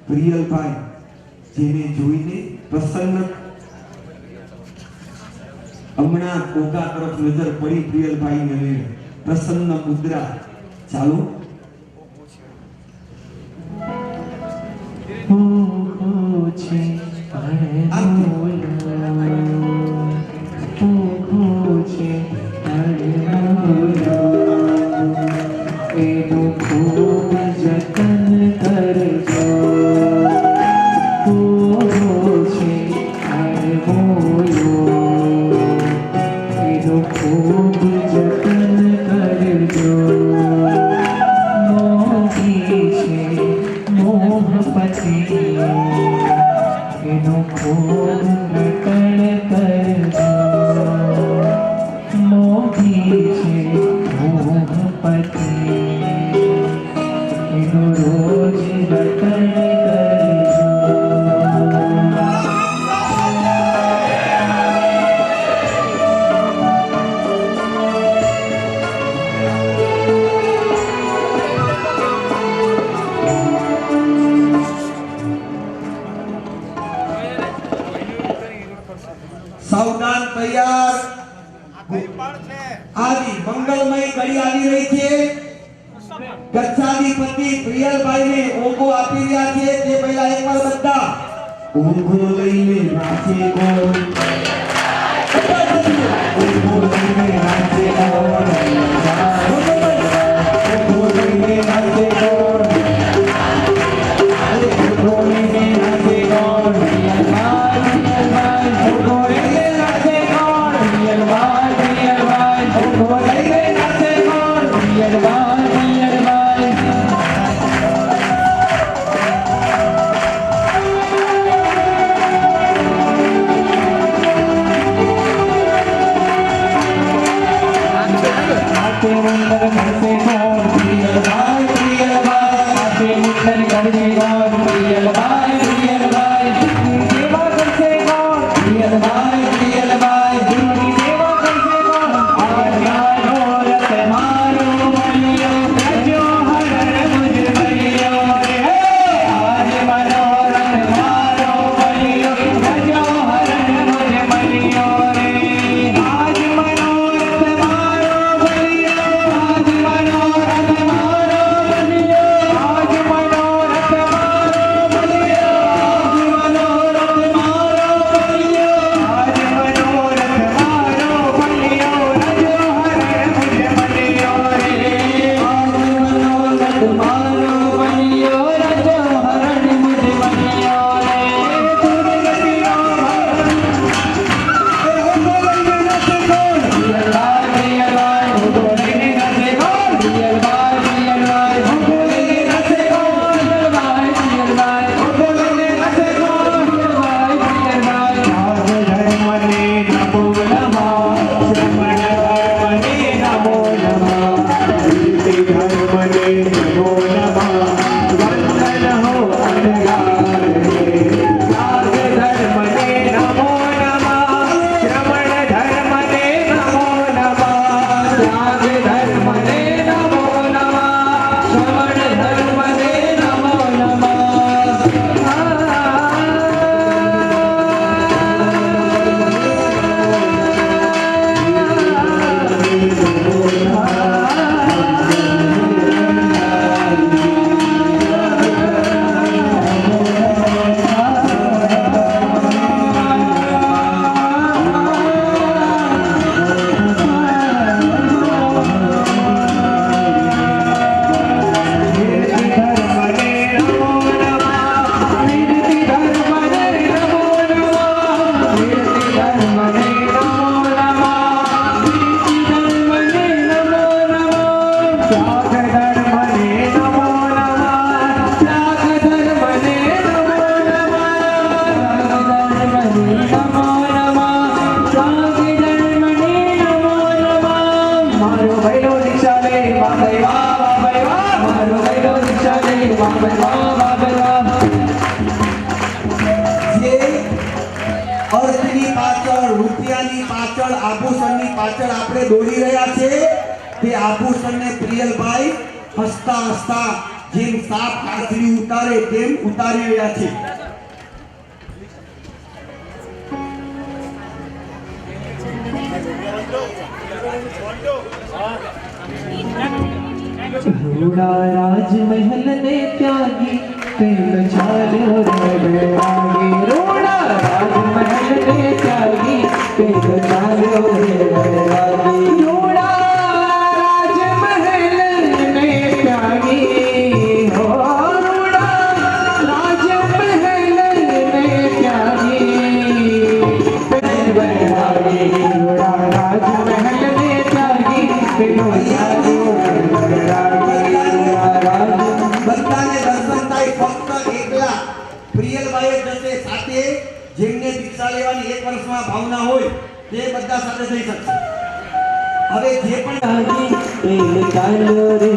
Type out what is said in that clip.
પ્રિયલભાઈ જેને જોઈને પ્રસન્ન હમણાં કોકા તરફ નજર પડી પ્રિયલભાઈને પ્રસન્ન મુદ્રા ચાલુ सावधान तैयार आदि मंगलमय घड़ी આવી રહી છે ગચ્છાધિપતિ પ્રિયલભાઈ ને ઓગો આપી રહ્યા છે તે પહેલા એકવાર બધા ઓગો લઈને નાચે કોણ ઓગો લઈને નાચે કોણ ઓગો લઈને નાચે કોણ ઓગો લઈને નાચે કોણ આભૂષણની પાછળ આપણે દોડી રહ્યા છે તે આભૂષણને પ્રિયલભાઈ હસતા હસતા જેમ સાપ કાળથરી ઉતારે તેમ ઉતારી રહ્યા છે. रूड़ा राजमहल ने त्यागी प्रेम छालो रे बैरागी रूड़ा राजमहल ने त्यागी प्रेम छालो रे बैरागी रूड़ा राजमहल ने त्यागी हो रूड़ा राजमहल ने त्यागी प्रेम बैरागी रूड़ा राजमहल ने त्यागी प्रेम छालो બધાને દર્શન થાય ફક્ત એકલા પ્રિયલભાઈ જ જશે. સાથે જેમને દીક્ષા લેવાની 1 વર્ષમાં ભાવના હોય તે બધા સાથે થઈ શકશે. હવે જે પણ ચાલો રે